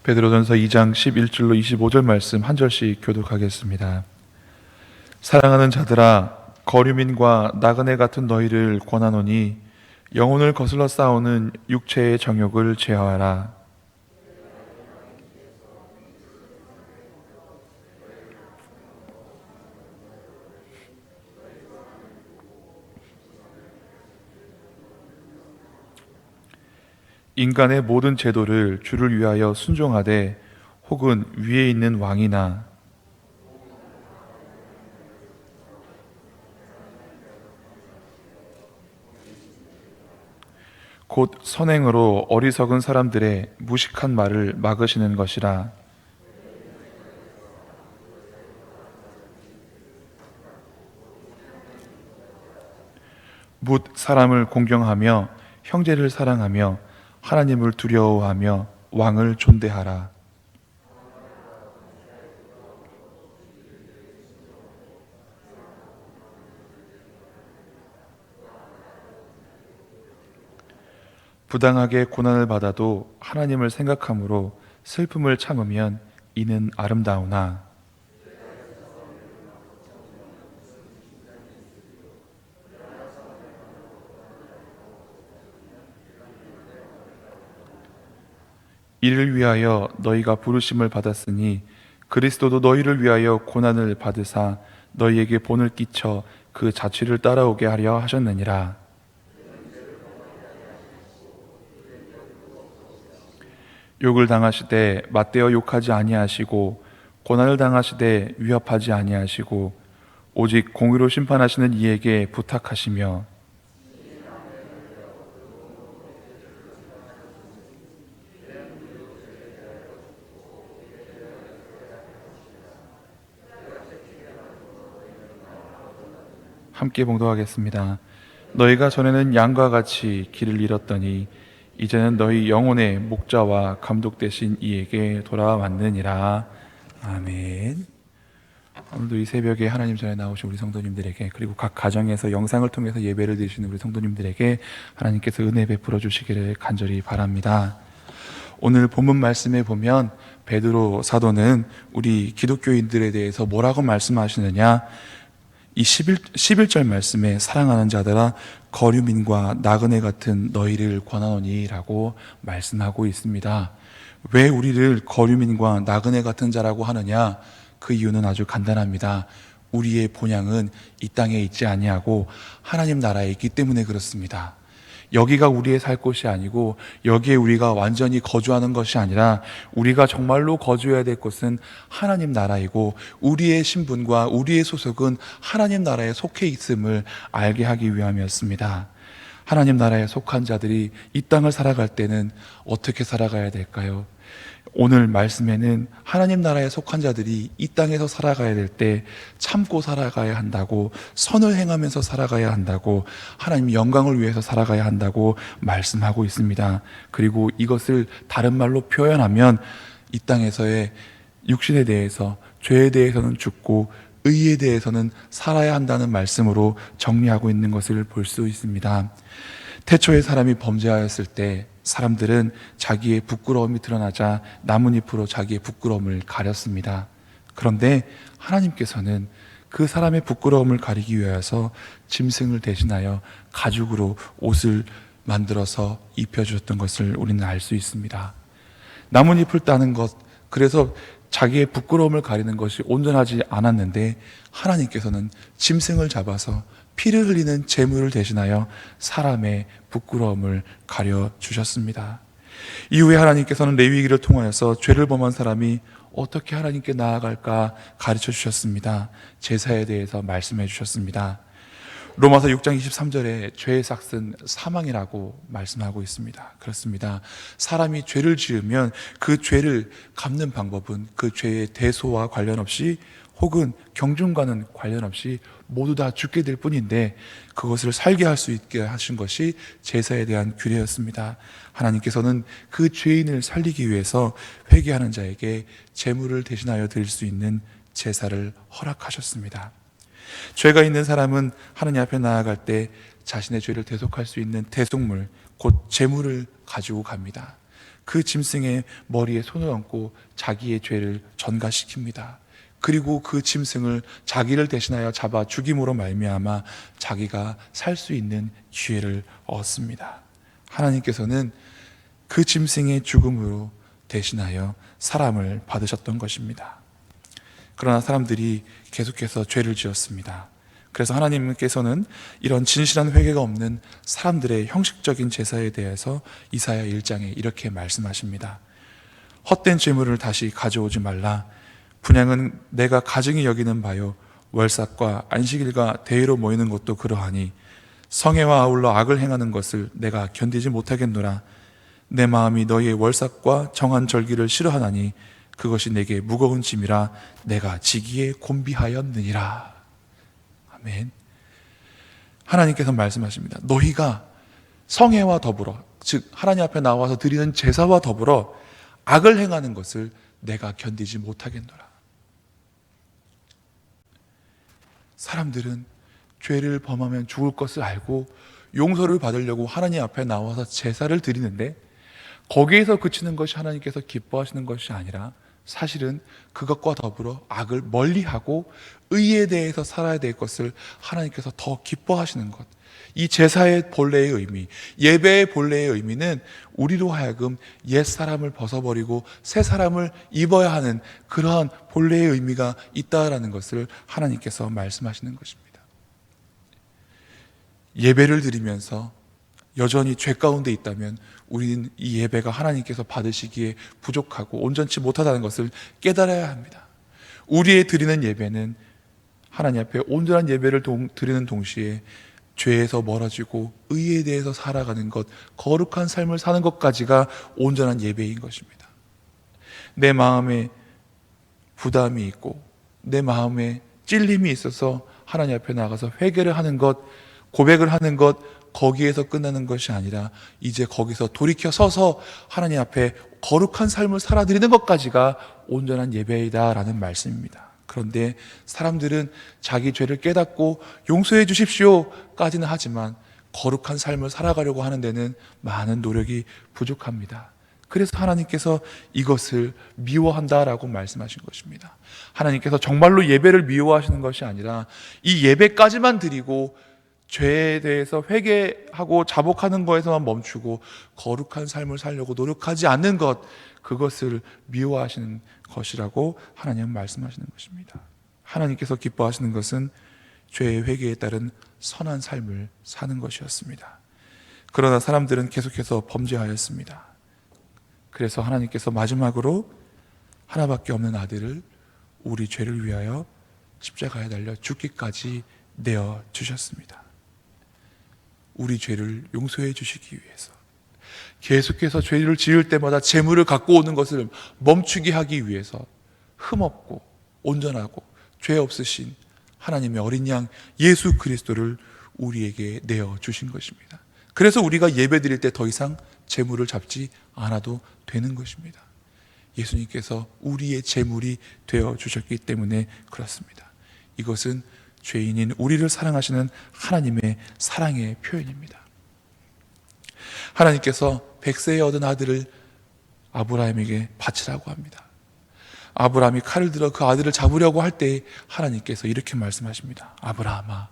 베드로전서 2장 11절로 25절 말씀 한 절씩 교독하겠습니다. 사랑하는 자들아, 거류민과 나그네 같은 너희를 권하노니 영혼을 거슬러 싸우는 육체의 정욕을 제어하라. 인간의 모든 제도를 주를 위하여 순종하되 혹은 위에 있는 왕이나 곧 선행으로 어리석은 사람들의 무식한 말을 막으시는 것이라. 묻 사람을 공경하며 형제를 사랑하며 하나님을 두려워하며 왕을 존대하라. 부당하게 고난을 받아도 하나님을 생각함으로 슬픔을 참으면 이는 아름다우나 이를 위하여 너희가 부르심을 받았으니 그리스도도 너희를 위하여 고난을 받으사 너희에게 본을 끼쳐 그 자취를 따라오게 하려 하셨느니라. 욕을 당하시되 맞대어 욕하지 아니하시고 고난을 당하시되 위협하지 아니하시고 오직 공의로 심판하시는 이에게 부탁하시며 함께 봉독하겠습니다. 너희가 전에는 양과 같이 길을 잃었더니 이제는 너희 영혼의 목자와 감독 되신 이에게 돌아왔느니라. 아멘. 오늘도 이 새벽에 하나님 전에 나오신 우리 성도님들에게, 그리고 각 가정에서 영상을 통해서 예배를 드리시는 우리 성도님들에게 하나님께서 은혜 베풀어 주시기를 간절히 바랍니다. 오늘 본문 말씀에 보면 베드로 사도는 우리 기독교인들에 대해서 뭐라고 말씀하시느냐, 이 11절 말씀에 사랑하는 자들아 거류민과 나그네 같은 너희를 권하노니 라고 말씀하고 있습니다. 왜 우리를 거류민과 나그네 같은 자라고 하느냐? 그 이유는 아주 간단합니다. 우리의 본향은 이 땅에 있지 아니하고 하나님 나라에 있기 때문에 그렇습니다. 여기가 우리의 살 곳이 아니고 여기에 우리가 완전히 거주하는 것이 아니라 우리가 정말로 거주해야 될 곳은 하나님 나라이고 우리의 신분과 우리의 소속은 하나님 나라에 속해 있음을 알게 하기 위함이었습니다. 하나님 나라에 속한 자들이 이 땅을 살아갈 때는 어떻게 살아가야 될까요? 오늘 말씀에는 하나님 나라에 속한 자들이 이 땅에서 살아가야 될 때 참고 살아가야 한다고, 선을 행하면서 살아가야 한다고, 하나님 영광을 위해서 살아가야 한다고 말씀하고 있습니다. 그리고 이것을 다른 말로 표현하면 이 땅에서의 육신에 대해서, 죄에 대해서는 죽고 의에 대해서는 살아야 한다는 말씀으로 정리하고 있는 것을 볼 수 있습니다. 태초에 사람이 범죄하였을 때 사람들은 자기의 부끄러움이 드러나자 나뭇잎으로 자기의 부끄러움을 가렸습니다. 그런데 하나님께서는 그 사람의 부끄러움을 가리기 위해서 짐승을 대신하여 가죽으로 옷을 만들어서 입혀주셨던 것을 우리는 알 수 있습니다. 나뭇잎을 따는 것, 그래서 자기의 부끄러움을 가리는 것이 온전하지 않았는데 하나님께서는 짐승을 잡아서 피를 흘리는 제물을 대신하여 사람의 부끄러움을 가려주셨습니다. 이후에 하나님께서는 레위기를 통하여서 죄를 범한 사람이 어떻게 하나님께 나아갈까 가르쳐 주셨습니다. 제사에 대해서 말씀해 주셨습니다. 로마서 6장 23절에 죄의 삭은 사망이라고 말씀하고 있습니다. 그렇습니다. 사람이 죄를 지으면 그 죄를 갚는 방법은 그 죄의 대소와 관련 없이 혹은 경중과는 관련 없이 모두 다 죽게 될 뿐인데 그것을 살게 할 수 있게 하신 것이 제사에 대한 규례였습니다. 하나님께서는 그 죄인을 살리기 위해서 회개하는 자에게 제물을 대신하여 드릴 수 있는 제사를 허락하셨습니다. 죄가 있는 사람은 하느님 앞에 나아갈 때 자신의 죄를 대속할 수 있는 대속물, 곧 제물을 가지고 갑니다. 그 짐승의 머리에 손을 얹고 자기의 죄를 전가시킵니다. 그리고 그 짐승을 자기를 대신하여 잡아 죽임으로 말미암아 자기가 살 수 있는 기회를 얻습니다. 하나님께서는 그 짐승의 죽음으로 대신하여 사람을 받으셨던 것입니다. 그러나 사람들이 계속해서 죄를 지었습니다. 그래서 하나님께서는 이런 진실한 회개가 없는 사람들의 형식적인 제사에 대해서 이사야 1장에 이렇게 말씀하십니다. 헛된 재물을 다시 가져오지 말라. 분향은 내가 가증히 여기는 바요, 월삭과 안식일과 대회로 모이는 것도 그러하니 성회와 아울러 악을 행하는 것을 내가 견디지 못하겠노라. 내 마음이 너희의 월삭과 정한 절기를 싫어하나니 그것이 내게 무거운 짐이라 내가 지기에 곤비하였느니라. 아멘. 하나님께서 말씀하십니다. 너희가 성회와 더불어, 즉 하나님 앞에 나와서 드리는 제사와 더불어 악을 행하는 것을 내가 견디지 못하겠노라. 사람들은 죄를 범하면 죽을 것을 알고 용서를 받으려고 하나님 앞에 나와서 제사를 드리는데, 거기에서 그치는 것이 하나님께서 기뻐하시는 것이 아니라 사실은 그것과 더불어 악을 멀리하고 의에 대해서 살아야 될 것을 하나님께서 더 기뻐하시는 것. 이 제사의 본래의 의미, 예배의 본래의 의미는 우리로 하여금 옛 사람을 벗어버리고 새 사람을 입어야 하는 그러한 본래의 의미가 있다라는 것을 하나님께서 말씀하시는 것입니다. 예배를 드리면서 여전히 죄 가운데 있다면 우리는 이 예배가 하나님께서 받으시기에 부족하고 온전치 못하다는 것을 깨달아야 합니다. 우리의 드리는 예배는 하나님 앞에 온전한 예배를 드리는 동시에 죄에서 멀어지고 의에 대해서 살아가는 것, 거룩한 삶을 사는 것까지가 온전한 예배인 것입니다. 내 마음에 부담이 있고 내 마음에 찔림이 있어서 하나님 앞에 나가서 회개를 하는 것, 고백을 하는 것, 거기에서 끝나는 것이 아니라 이제 거기서 돌이켜 서서 하나님 앞에 거룩한 삶을 살아드리는 것까지가 온전한 예배이다라는 말씀입니다. 그런데 사람들은 자기 죄를 깨닫고 용서해 주십시오까지는 하지만 거룩한 삶을 살아가려고 하는 데는 많은 노력이 부족합니다. 그래서 하나님께서 이것을 미워한다라고 말씀하신 것입니다. 하나님께서 정말로 예배를 미워하시는 것이 아니라 이 예배까지만 드리고 죄에 대해서 회개하고 자복하는 것에서만 멈추고 거룩한 삶을 살려고 노력하지 않는 것, 그것을 미워하시는 것이라고 하나님은 말씀하시는 것입니다. 하나님께서 기뻐하시는 것은 죄의 회개에 따른 선한 삶을 사는 것이었습니다. 그러나 사람들은 계속해서 범죄하였습니다. 그래서 하나님께서 마지막으로 하나밖에 없는 아들을 우리 죄를 위하여 십자가에 달려 죽기까지 내어 주셨습니다. 우리 죄를 용서해 주시기 위해서, 계속해서 죄를 지을 때마다 재물을 갖고 오는 것을 멈추게 하기 위해서 흠없고 온전하고 죄 없으신 하나님의 어린 양 예수 그리스도를 우리에게 내어 주신 것입니다. 그래서 우리가 예배 드릴 때 더 이상 재물을 잡지 않아도 되는 것입니다. 예수님께서 우리의 재물이 되어 주셨기 때문에 그렇습니다. 이것은 죄인인 우리를 사랑하시는 하나님의 사랑의 표현입니다. 하나님께서 100세에 얻은 아들을 아브라함에게 바치라고 합니다. 아브라함이 칼을 들어 그 아들을 잡으려고 할 때 하나님께서 이렇게 말씀하십니다. 아브라함아,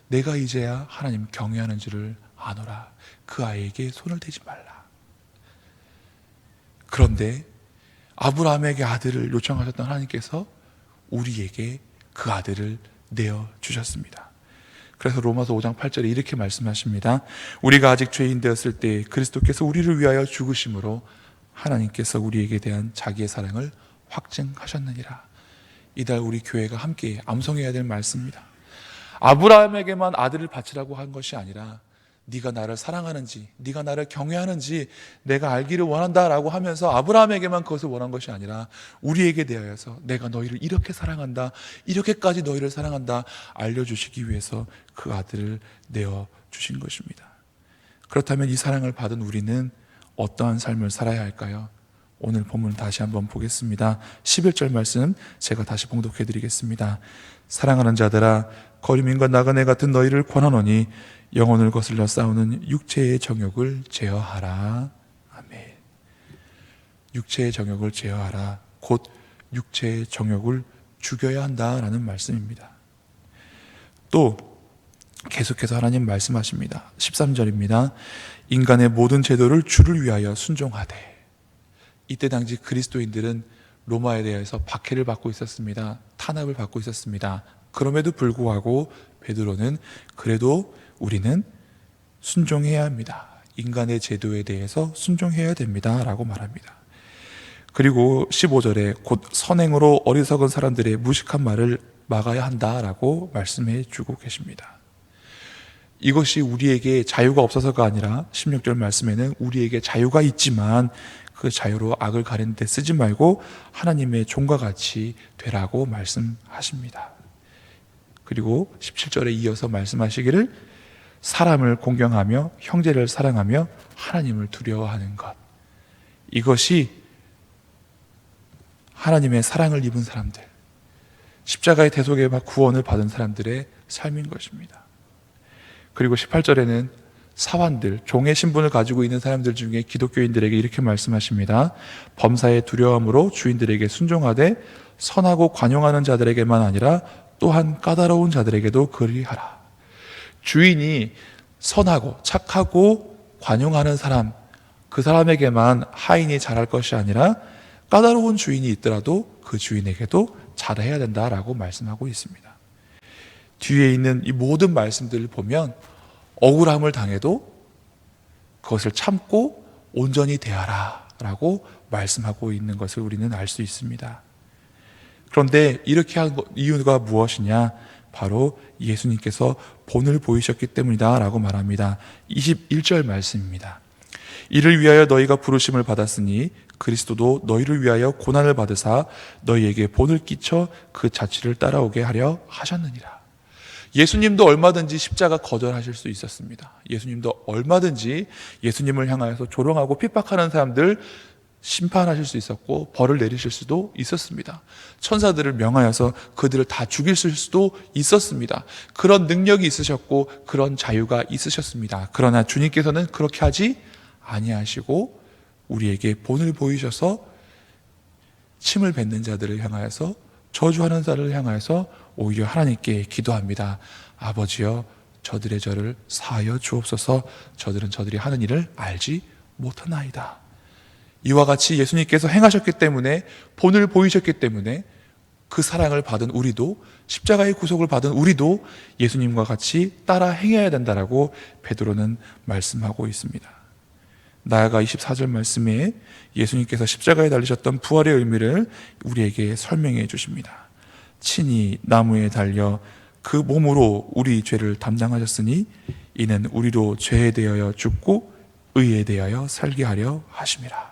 내가 이제야 하나님 경외하는 줄을 아노라. 그 아이에게 손을 대지 말라. 그런데 아브라함에게 아들을 요청하셨던 하나님께서 우리에게 그 아들을 내어 주셨습니다. 그래서 로마서 5장 8절에 이렇게 말씀하십니다. 우리가 아직 죄인 되었을 때 그리스도께서 우리를 위하여 죽으심으로 하나님께서 우리에게 대한 자기의 사랑을 확증하셨느니라. 이달 우리 교회가 함께 암송해야 될 말씀입니다. 아브라함에게만 아들을 바치라고 한 것이 아니라 네가 나를 사랑하는지, 네가 나를 경외하는지 내가 알기를 원한다라고 하면서 아브라함에게만 그것을 원한 것이 아니라 우리에게 대하여서 내가 너희를 이렇게 사랑한다, 이렇게까지 너희를 사랑한다 알려주시기 위해서 그 아들을 내어주신 것입니다. 그렇다면 이 사랑을 받은 우리는 어떠한 삶을 살아야 할까요? 오늘 본문 다시 한번 보겠습니다. 11절 말씀 제가 다시 봉독해 드리겠습니다. 사랑하는 자들아, 거류민과 나그네 같은 너희를 권하노니 영혼을 거슬러 싸우는 육체의 정욕을 제어하라. 아멘. 육체의 정욕을 제어하라. 곧 육체의 정욕을 죽여야 한다라는 말씀입니다. 또 계속해서 하나님 말씀하십니다. 13절입니다. 인간의 모든 제도를 주를 위하여 순종하되. 이때 당시 그리스도인들은 로마에 대해서 박해를 받고 있었습니다. 탄압을 받고 있었습니다. 그럼에도 불구하고 베드로는 그래도 우리는 순종해야 합니다. 인간의 제도에 대해서 순종해야 됩니다 라고 말합니다. 그리고 15절에 곧 선행으로 어리석은 사람들의 무식한 말을 막아야 한다라고 말씀해 주고 계십니다. 이것이 우리에게 자유가 없어서가 아니라 16절 말씀에는 우리에게 자유가 있지만 그 자유로 악을 가리는 데 쓰지 말고 하나님의 종과 같이 되라고 말씀하십니다. 그리고 17절에 이어서 말씀하시기를 사람을 공경하며 형제를 사랑하며 하나님을 두려워하는 것. 이것이 하나님의 사랑을 입은 사람들, 십자가의 대속에 구원을 받은 사람들의 삶인 것입니다. 그리고 18절에는 사환들, 종의 신분을 가지고 있는 사람들 중에 기독교인들에게 이렇게 말씀하십니다. 범사의 두려움으로 주인들에게 순종하되 선하고 관용하는 자들에게만 아니라 또한 까다로운 자들에게도 그리하라. 주인이 선하고 착하고 관용하는 사람, 그 사람에게만 하인이 잘할 것이 아니라 까다로운 주인이 있더라도 그 주인에게도 잘해야 된다라고 말씀하고 있습니다. 뒤에 있는 이 모든 말씀들을 보면 억울함을 당해도 그것을 참고 온전히 대하라 라고 말씀하고 있는 것을 우리는 알 수 있습니다. 그런데 이렇게 한 이유가 무엇이냐? 바로 예수님께서 본을 보이셨기 때문이다 라고 말합니다. 21절 말씀입니다. 이를 위하여 너희가 부르심을 받았으니 그리스도도 너희를 위하여 고난을 받으사 너희에게 본을 끼쳐 그 자취를 따라오게 하려 하셨느니라. 예수님도 얼마든지 십자가 거절하실 수 있었습니다. 예수님도 얼마든지 예수님을 향하여서 조롱하고 핍박하는 사람들 심판하실 수 있었고 벌을 내리실 수도 있었습니다. 천사들을 명하여서 그들을 다 죽일 수도 있었습니다. 그런 능력이 있으셨고 그런 자유가 있으셨습니다. 그러나 주님께서는 그렇게 하지 아니하시고 우리에게 본을 보이셔서 침을 뱉는 자들을 향하여서 저주하는 자를 향하여서 오히려 하나님께 기도합니다. 아버지여 저들의 저를 사하여 주옵소서. 저들은 저들이 하는 일을 알지 못하나이다. 이와 같이 예수님께서 행하셨기 때문에 본을 보이셨기 때문에 그 사랑을 받은 우리도 십자가의 구속을 받은 우리도 예수님과 같이 따라 행해야 된다라고 베드로는 말씀하고 있습니다. 나아가 24절 말씀에 예수님께서 십자가에 달리셨던 부활의 의미를 우리에게 설명해 주십니다. 친히 나무에 달려 그 몸으로 우리 죄를 담당하셨으니 이는 우리로 죄에 대하여 죽고 의에 대하여 살게 하려 하심이라.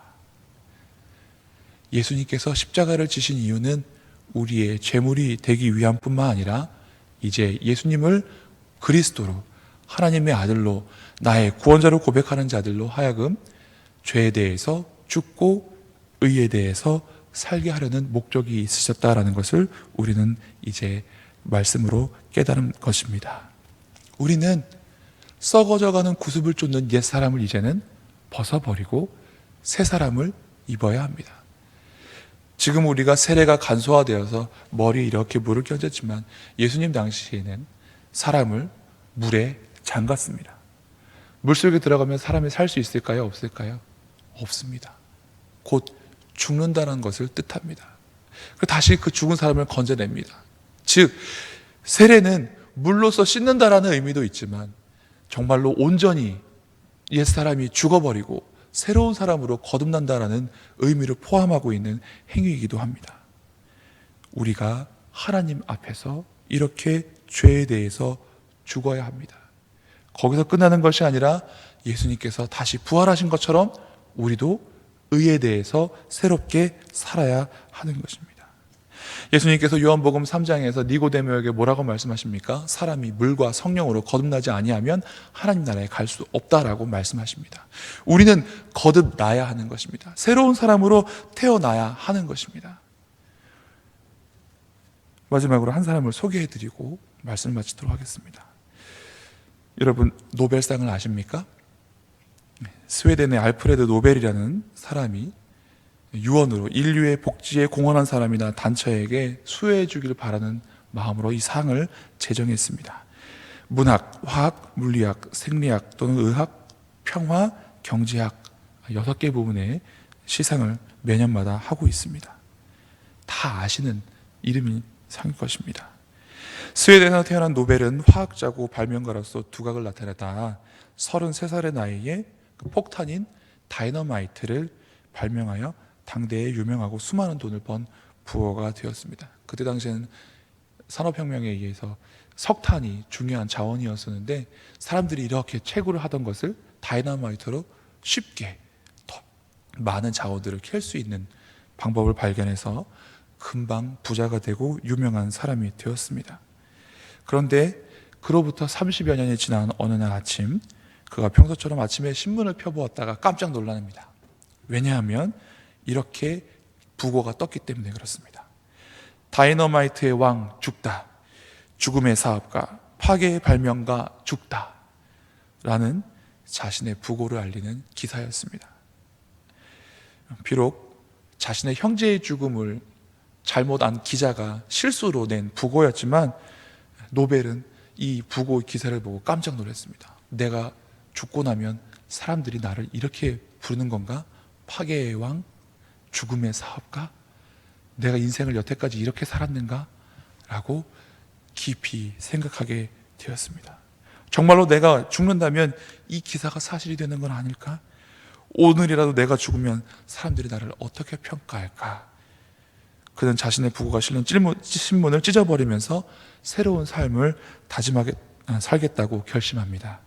예수님께서 십자가를 지신 이유는 우리의 죄물이 되기 위함뿐만 아니라 이제 예수님을 그리스도로 하나님의 아들로 나의 구원자로 고백하는 자들로 하여금 죄에 대해서 죽고 의에 대해서 살게 하려는 목적이 있으셨다라는 것을 우리는 이제 말씀으로 깨달은 것입니다. 우리는 썩어져가는 구습을 쫓는 옛 사람을 이제는 벗어버리고 새 사람을 입어야 합니다. 지금 우리가 세례가 간소화되어서 머리에 이렇게 물을 끼얹었지만 예수님 당시에는 사람을 물에 잠갔습니다. 물속에 들어가면 사람이 살 수 있을까요? 없을까요? 없습니다. 곧 죽는다는 것을 뜻합니다. 다시 그 죽은 사람을 건져냅니다. 즉 세례는 물로서 씻는다라는 의미도 있지만 정말로 온전히 옛사람이 죽어버리고 새로운 사람으로 거듭난다라는 의미를 포함하고 있는 행위이기도 합니다. 우리가 하나님 앞에서 이렇게 죄에 대해서 죽어야 합니다. 거기서 끝나는 것이 아니라 예수님께서 다시 부활하신 것처럼 우리도 의에 대해서 새롭게 살아야 하는 것입니다. 예수님께서 요한복음 3장에서 니고데모에게 뭐라고 말씀하십니까? 사람이 물과 성령으로 거듭나지 아니하면 하나님 나라에 갈 수 없다라고 말씀하십니다. 우리는 거듭나야 하는 것입니다. 새로운 사람으로 태어나야 하는 것입니다. 마지막으로 한 사람을 소개해드리고 말씀 마치도록 하겠습니다. 여러분 노벨상을 아십니까? 스웨덴의 알프레드 노벨이라는 사람이 유언으로 인류의 복지에 공헌한 사람이나 단체에게 수여해 주기를 바라는 마음으로 이 상을 제정했습니다. 문학, 화학, 물리학, 생리학 또는 의학, 평화, 경제학 6개 부분의 시상을 매년마다 하고 있습니다. 다 아시는 이름이 상일 것입니다. 스웨덴에서 태어난 노벨은 화학자고 발명가로서 두각을 나타내다 33살의 나이에 그 폭탄인 다이너마이트를 발명하여 당대에 유명하고 수많은 돈을 번 부호가 되었습니다. 그때 당시에는 산업혁명에 의해서 석탄이 중요한 자원이었었는데 사람들이 이렇게 채굴을 하던 것을 다이너마이트로 쉽게 더 많은 자원들을 캘 수 있는 방법을 발견해서 금방 부자가 되고 유명한 사람이 되었습니다. 그런데 그로부터 30여 년이 지난 어느 날 아침, 그가 평소처럼 아침에 신문을 펴보았다가 깜짝 놀랍니다. 왜냐하면 이렇게 부고가 떴기 때문에 그렇습니다. 다이너마이트의 왕 죽다, 죽음의 사업가, 파괴의 발명가 죽다 라는 자신의 부고를 알리는 기사였습니다. 비록 자신의 형제의 죽음을 잘못 안 기자가 실수로 낸 부고였지만 노벨은 이 부고 기사를 보고 깜짝 놀랐습니다. 내가 죽고 나면 사람들이 나를 이렇게 부르는 건가? 파괴의 왕, 죽음의 사업가? 내가 인생을 여태까지 이렇게 살았는가? 라고 깊이 생각하게 되었습니다. 정말로 내가 죽는다면 이 기사가 사실이 되는 건 아닐까? 오늘이라도 내가 죽으면 사람들이 나를 어떻게 평가할까? 그는 자신의 부고가 실린 신문을 찢어버리면서 새로운 삶을 다짐하게 살겠다고 결심합니다.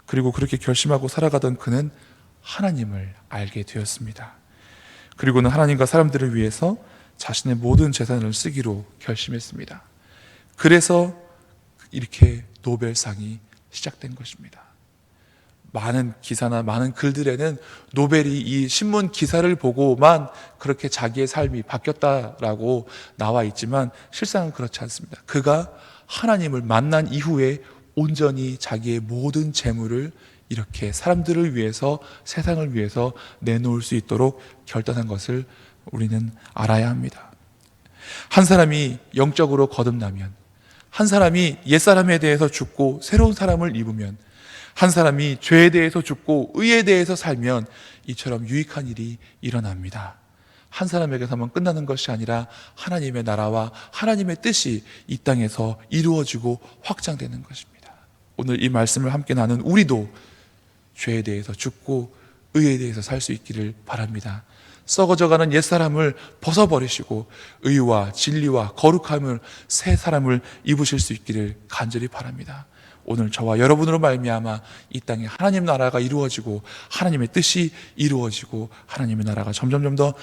그리고 그렇게 결심하고 살아가던 그는 하나님을 알게 되었습니다. 그리고는 하나님과 사람들을 위해서 자신의 모든 재산을 쓰기로 결심했습니다. 그래서 이렇게 노벨상이 시작된 것입니다. 많은 기사나 많은 글들에는 노벨이 이 신문 기사를 보고만 그렇게 자기의 삶이 바뀌었다라고 나와 있지만 실상은 그렇지 않습니다. 그가 하나님을 만난 이후에 온전히 자기의 모든 재물을 이렇게 사람들을 위해서, 세상을 위해서 내놓을 수 있도록 결단한 것을 우리는 알아야 합니다. 한 사람이 영적으로 거듭나면, 한 사람이 옛사람에 대해서 죽고 새로운 사람을 입으면, 한 사람이 죄에 대해서 죽고 의에 대해서 살면 이처럼 유익한 일이 일어납니다. 한 사람에게서만 끝나는 것이 아니라 하나님의 나라와 하나님의 뜻이 이 땅에서 이루어지고 확장되는 것입니다. 오늘 이 말씀을 함께 나눈 우리도 죄에 대해서 죽고 의에 대해서 살 수 있기를 바랍니다. 썩어져가는 옛사람을 벗어버리시고 의와 진리와 거룩함을 새 사람을 입으실 수 있기를 간절히 바랍니다. 오늘 저와 여러분으로 말미암아 이 땅에 하나님 나라가 이루어지고 하나님의 뜻이 이루어지고 하나님의 나라가 점점 더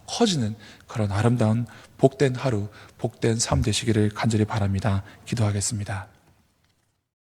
커지는 그런 아름다운 복된 하루, 복된 삶 되시기를 간절히 바랍니다. 기도하겠습니다.